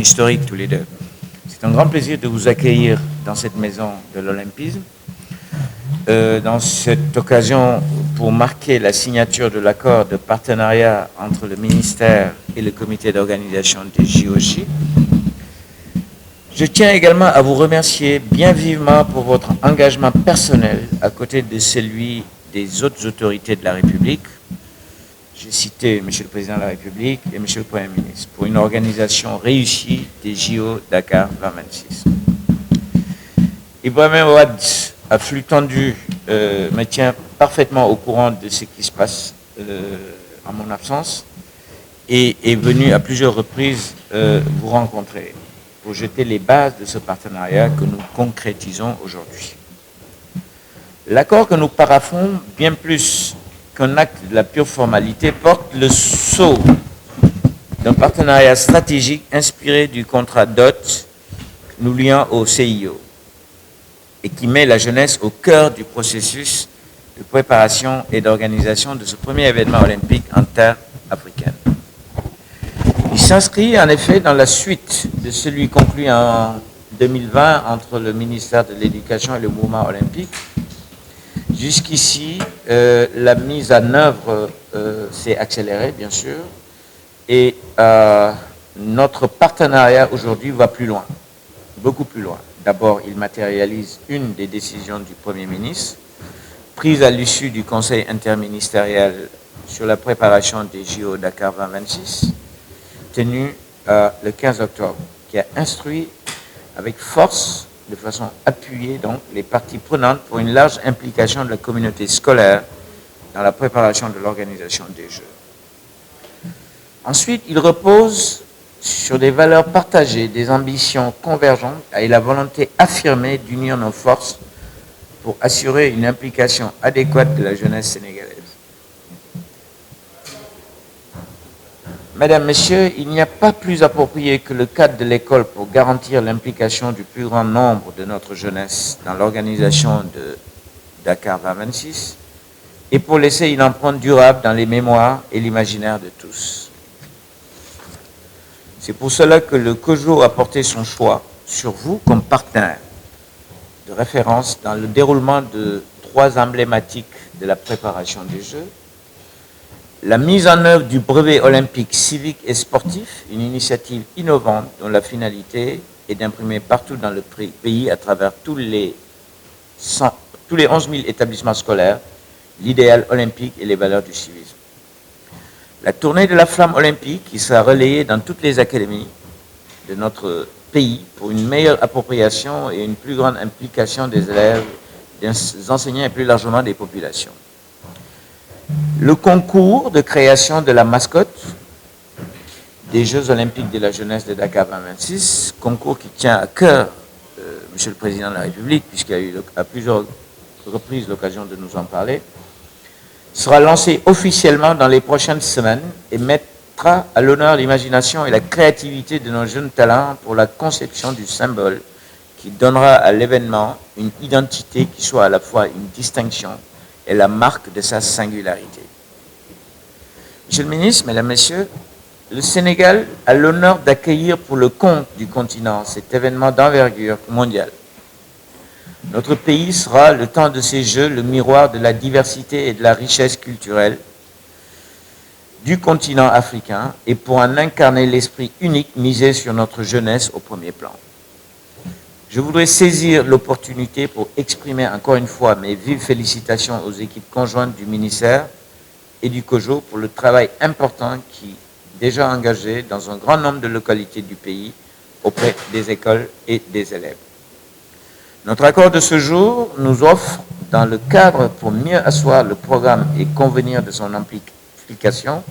historique tous les deux. C'est un grand plaisir de vous accueillir dans cette maison de l'Olympisme. Dans cette occasion, pour marquer la signature de l'accord de partenariat entre le ministère et le comité d'organisation des JOJ, je tiens également à vous remercier bien vivement pour votre engagement personnel à côté de celui des autres autorités de la République. J'ai cité M. le Président de la République et M. le Premier ministre pour une organisation réussie des JO Dakar 2026. Ibrahim Ouad, à flux tendu, me tient parfaitement au courant de ce qui se passe en mon absence et est venu à plusieurs reprises vous rencontrer pour jeter les bases de ce partenariat que nous concrétisons aujourd'hui. L'accord que nous paraphons, bien plus qu'un acte de la pure formalité, porte le sceau d'un partenariat stratégique inspiré du contrat DOT nous liant au CIO et qui met la jeunesse au cœur du processus de préparation et d'organisation de ce premier événement olympique en terre africaine. Il s'inscrit en effet dans la suite de celui conclu en 2020 entre le ministère de l'Éducation et le mouvement olympique. Jusqu'ici, la mise en œuvre s'est accélérée, bien sûr, et notre partenariat aujourd'hui va plus loin, beaucoup plus loin. D'abord, il matérialise une des décisions du Premier ministre, prise à l'issue du Conseil interministériel sur la préparation des JO Dakar 2026, tenu le 15 octobre, qui a instruit avec force, de façon appuyée, donc, les parties prenantes pour une large implication de la communauté scolaire dans la préparation de l'organisation des Jeux. Ensuite, il repose sur des valeurs partagées, des ambitions convergentes et la volonté affirmée d'unir nos forces pour assurer une implication adéquate de la jeunesse sénégalaise. Mesdames, Messieurs, il n'y a pas plus approprié que le cadre de l'école pour garantir l'implication du plus grand nombre de notre jeunesse dans l'organisation de Dakar 2026 et pour laisser une empreinte durable dans les mémoires et l'imaginaire de tous. C'est pour cela que le COJO a porté son choix sur vous comme partenaire de référence dans le déroulement de 3 emblématiques de la préparation des Jeux. La mise en œuvre du brevet olympique civique et sportif, une initiative innovante dont la finalité est d'imprimer partout dans le pays, à travers tous les 11 000 établissements scolaires, l'idéal olympique et les valeurs du civisme. La tournée de la flamme olympique qui sera relayée dans toutes les académies de notre pays pour une meilleure appropriation et une plus grande implication des élèves, des enseignants et plus largement des populations. Le concours de création de la mascotte des Jeux olympiques de la jeunesse de Dakar 2026, concours qui tient à cœur M. le Président de la République, puisqu'il a eu à plusieurs reprises l'occasion de nous en parler, sera lancé officiellement dans les prochaines semaines et mettra à l'honneur l'imagination et la créativité de nos jeunes talents pour la conception du symbole qui donnera à l'événement une identité qui soit à la fois une distinction et la marque de sa singularité. Monsieur le ministre, Mesdames, Messieurs, le Sénégal a l'honneur d'accueillir pour le compte du continent cet événement d'envergure mondiale. Notre pays sera, le temps de ces Jeux, le miroir de la diversité et de la richesse culturelle du continent africain et pour en incarner l'esprit unique misé sur notre jeunesse au premier plan. Je voudrais saisir l'opportunité pour exprimer encore une fois mes vives félicitations aux équipes conjointes du ministère et du COJO pour le travail important qui est déjà engagé dans un grand nombre de localités du pays auprès des écoles et des élèves. Notre accord de ce jour nous offre, dans le cadre pour mieux asseoir le programme et convenir de son implication,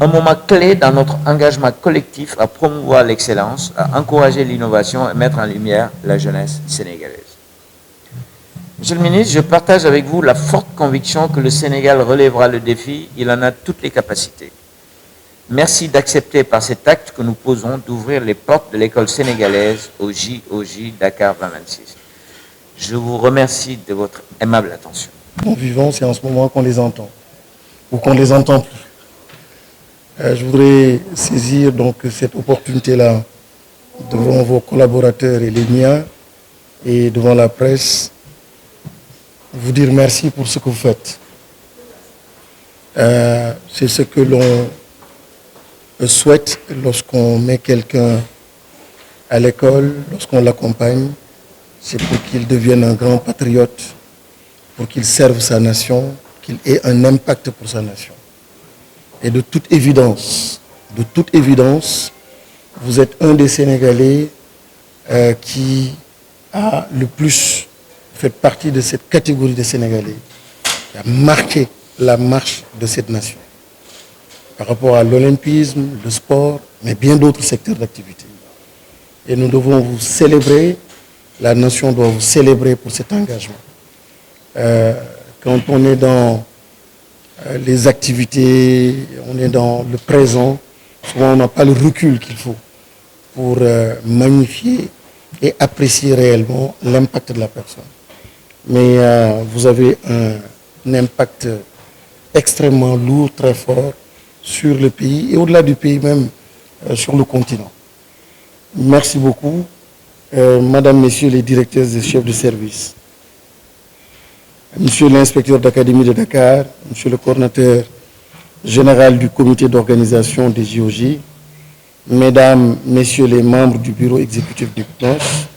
un moment clé dans notre engagement collectif à promouvoir l'excellence, à encourager l'innovation et mettre en lumière la jeunesse sénégalaise. Monsieur le ministre, je partage avec vous la forte conviction que le Sénégal relèvera le défi, il en a toutes les capacités. Merci d'accepter par cet acte que nous posons d'ouvrir les portes de l'école sénégalaise au JOJ Dakar 2026. Je vous remercie de votre aimable attention. Bon vivant, c'est en ce moment qu'on les entend, ou qu'on les entend plus. Je voudrais saisir donc cette opportunité-là devant vos collaborateurs et les miens et devant la presse, vous dire merci pour ce que vous faites. C'est ce que l'on souhaite lorsqu'on met quelqu'un à l'école, lorsqu'on l'accompagne, c'est pour qu'il devienne un grand patriote, pour qu'il serve sa nation, qu'il ait un impact pour sa nation. Et de toute évidence, vous êtes un des Sénégalais qui a le plus fait partie de cette catégorie de Sénégalais, qui a marqué la marche de cette nation par rapport à l'olympisme, le sport, mais bien d'autres secteurs d'activité. Et nous devons vous célébrer, la nation doit vous célébrer pour cet engagement. Quand on est dans les activités, on est dans le présent, souvent on n'a pas le recul qu'il faut pour magnifier et apprécier réellement l'impact de la personne. Mais vous avez un impact extrêmement lourd, très fort sur le pays et au-delà du pays même, sur le continent. Merci beaucoup, Madame, Messieurs les directeurs et chefs de service, Monsieur l'inspecteur d'académie de Dakar, Monsieur le coordinateur général du comité d'organisation des JOJ, Mesdames, Messieurs les membres du bureau exécutif du CNOS,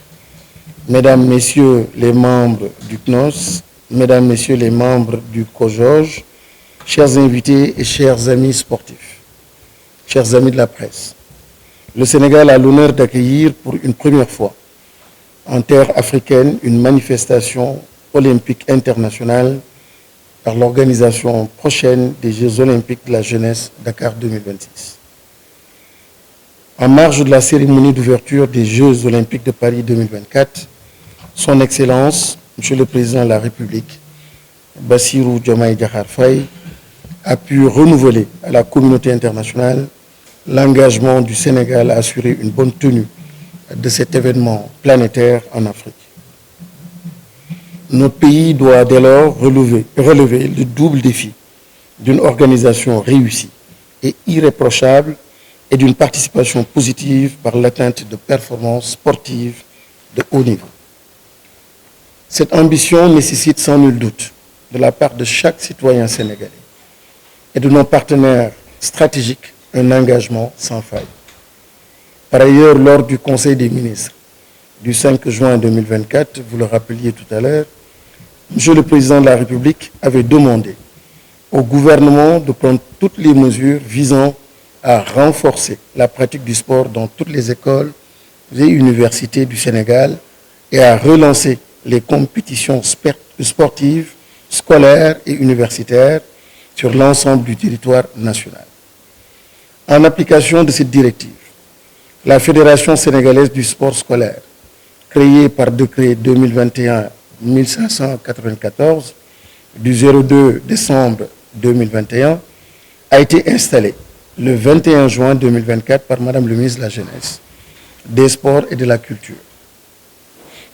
Mesdames, Messieurs les membres du CNOS, Mesdames, Messieurs les membres du COJOJ, chers invités et chers amis sportifs, chers amis de la presse, le Sénégal a l'honneur d'accueillir pour une première fois en terre africaine une manifestation olympique internationale par l'organisation prochaine des Jeux olympiques de la jeunesse Dakar 2026. En marge de la cérémonie d'ouverture des Jeux olympiques de Paris 2024, Son Excellence, Monsieur le Président de la République, Bassirou Diomaye Diakhar Faye, a pu renouveler à la communauté internationale l'engagement du Sénégal à assurer une bonne tenue de cet événement planétaire en Afrique. Notre pays doit dès lors relever le double défi d'une organisation réussie et irréprochable et d'une participation positive par l'atteinte de performances sportives de haut niveau. Cette ambition nécessite sans nul doute de la part de chaque citoyen sénégalais et de nos partenaires stratégiques un engagement sans faille. Par ailleurs, lors du Conseil des ministres du 5 juin 2024, vous le rappeliez tout à l'heure, Monsieur le Président de la République avait demandé au gouvernement de prendre toutes les mesures visant à renforcer la pratique du sport dans toutes les écoles et universités du Sénégal et à relancer les compétitions sportives, scolaires et universitaires sur l'ensemble du territoire national. En application de cette directive, la Fédération sénégalaise du sport scolaire, créée par décret 2021-1594 du 02 décembre 2021, a été installée le 21 juin 2024 par Madame le ministre de la Jeunesse, des Sports et de la Culture,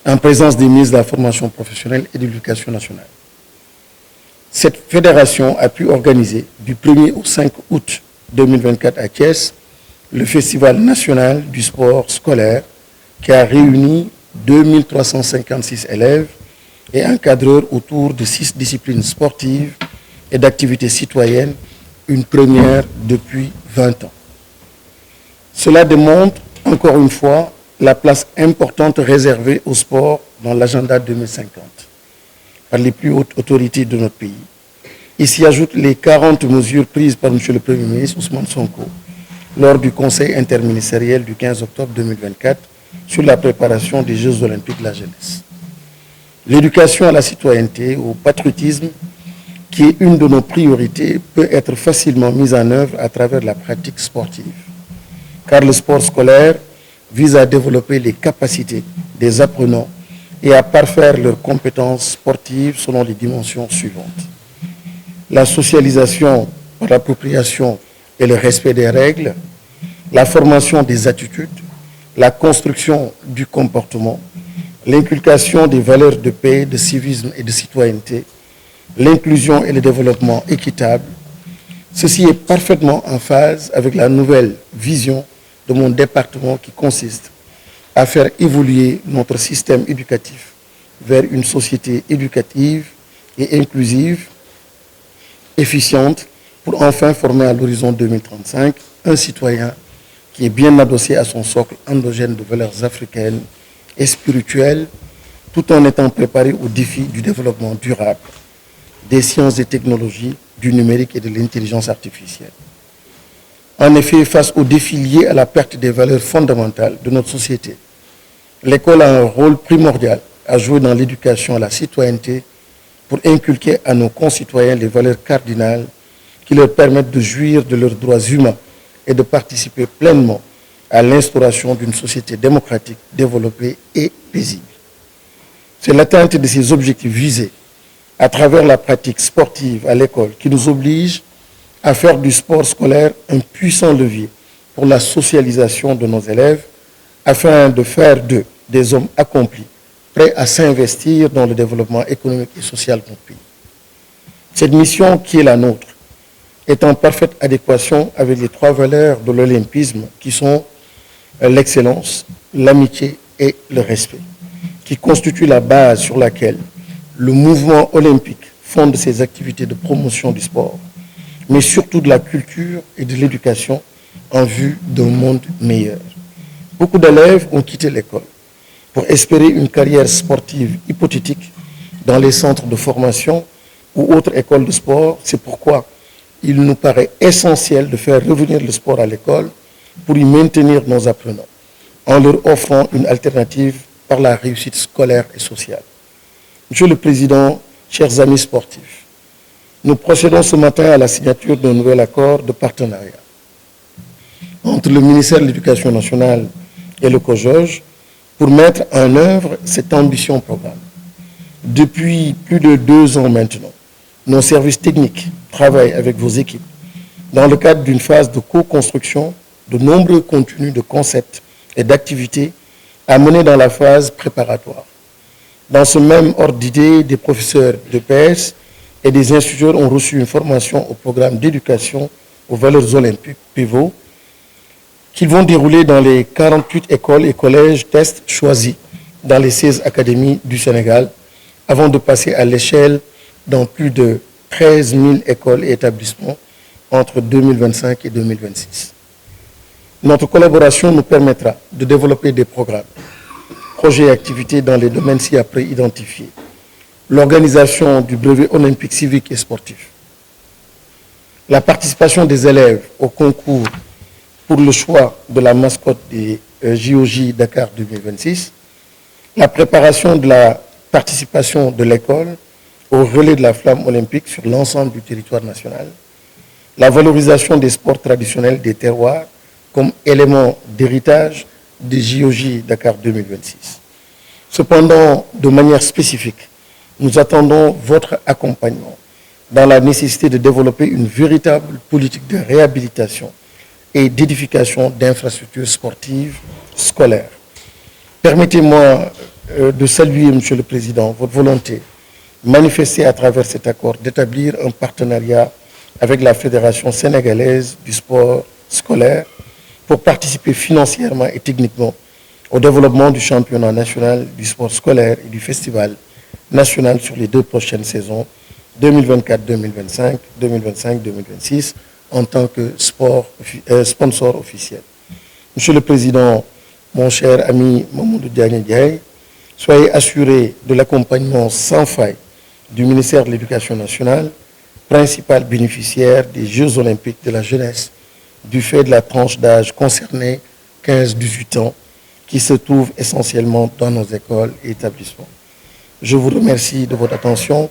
en présence des ministres de la Formation professionnelle et de l'Éducation nationale. Cette fédération a pu organiser du 1er au 5 août 2024 à Thiès le Festival national du sport scolaire qui a réuni 2356 élèves et encadreurs autour de 6 disciplines sportives et d'activités citoyennes, une première depuis 20 ans. Cela démontre encore une fois la place importante réservée au sport dans l'agenda 2050 par les plus hautes autorités de notre pays. Il s'y ajoute les 40 mesures prises par M. le Premier ministre Ousmane Sonko lors du Conseil interministériel du 15 octobre 2024 sur la préparation des Jeux olympiques de la jeunesse. L'éducation à la citoyenneté, au patriotisme, qui est une de nos priorités, peut être facilement mise en œuvre à travers la pratique sportive. Car le sport scolaire vise à développer les capacités des apprenants et à parfaire leurs compétences sportives selon les dimensions suivantes. La socialisation par l'appropriation et le respect des règles, la formation des attitudes, la construction du comportement, l'inculcation des valeurs de paix, de civisme et de citoyenneté, l'inclusion et le développement équitable, Ceci est parfaitement en phase avec la nouvelle vision de mon département qui consiste à faire évoluer notre système éducatif vers une société éducative et inclusive, efficiente, pour enfin former à l'horizon 2035 un citoyen qui est bien adossé à son socle endogène de valeurs africaines et spirituelles, tout en étant préparé aux défis du développement durable, des sciences et technologies, du numérique et de l'intelligence artificielle. En effet, face aux défis liés à la perte des valeurs fondamentales de notre société, l'école a un rôle primordial à jouer dans l'éducation à la citoyenneté pour inculquer à nos concitoyens les valeurs cardinales qui leur permettent de jouir de leurs droits humains et de participer pleinement à l'instauration d'une société démocratique, développée et paisible. C'est l'atteinte de ces objectifs visés à travers la pratique sportive à l'école qui nous oblige à faire du sport scolaire un puissant levier pour la socialisation de nos élèves afin de faire d'eux des hommes accomplis, prêts à s'investir dans le développement économique et social de notre pays. Cette mission qui est la nôtre est en parfaite adéquation avec les 3 valeurs de l'olympisme qui sont l'excellence, l'amitié et le respect, qui constituent la base sur laquelle le mouvement olympique fonde ses activités de promotion du sport, mais surtout de la culture et de l'éducation en vue d'un monde meilleur. Beaucoup d'élèves ont quitté l'école pour espérer une carrière sportive hypothétique dans les centres de formation ou autres écoles de sport. C'est pourquoi il nous paraît essentiel de faire revenir le sport à l'école pour y maintenir nos apprenants, en leur offrant une alternative par la réussite scolaire et sociale. Monsieur le Président, chers amis sportifs, nous procédons ce matin à la signature d'un nouvel accord de partenariat entre le ministère de l'Éducation nationale et le COJOJ pour mettre en œuvre cette ambition programme. Depuis plus de 2 ans maintenant, nos services techniques travaillent avec vos équipes dans le cadre d'une phase de co-construction de nombreux contenus de concepts et d'activités à mener dans la phase préparatoire. Dans ce même ordre d'idée, des professeurs de PS et des instituteurs ont reçu une formation au programme d'éducation aux valeurs olympiques, PIVO, qu'ils vont dérouler dans les 48 écoles et collèges tests choisis dans les 16 académies du Sénégal, avant de passer à l'échelle dans plus de 13 000 écoles et établissements entre 2025 et 2026. Notre collaboration nous permettra de développer des programmes, projets et activités dans les domaines ci-après identifiés. L'organisation du brevet olympique civique et sportif, la participation des élèves au concours pour le choix de la mascotte des JOJ Dakar 2026, la préparation de la participation de l'école au relais de la flamme olympique sur l'ensemble du territoire national, la valorisation des sports traditionnels des terroirs comme élément d'héritage des JOJ Dakar 2026. Cependant, de manière spécifique, nous attendons votre accompagnement dans la nécessité de développer une véritable politique de réhabilitation et d'édification d'infrastructures sportives scolaires. Permettez-moi de saluer, Monsieur le Président, votre volonté manifestée à travers cet accord d'établir un partenariat avec la Fédération sénégalaise du sport scolaire pour participer financièrement et techniquement au développement du championnat national du sport scolaire et du festival national sur les 2 prochaines saisons, 2024-2025, 2025-2026, en tant que sponsor officiel. Monsieur le Président, mon cher ami Mamoudou Diagne Ndiaye, soyez assuré de l'accompagnement sans faille du ministère de l'Éducation nationale, principal bénéficiaire des Jeux olympiques de la jeunesse, du fait de la tranche d'âge concernée, 15-18 ans, qui se trouve essentiellement dans nos écoles et établissements. Je vous remercie de votre attention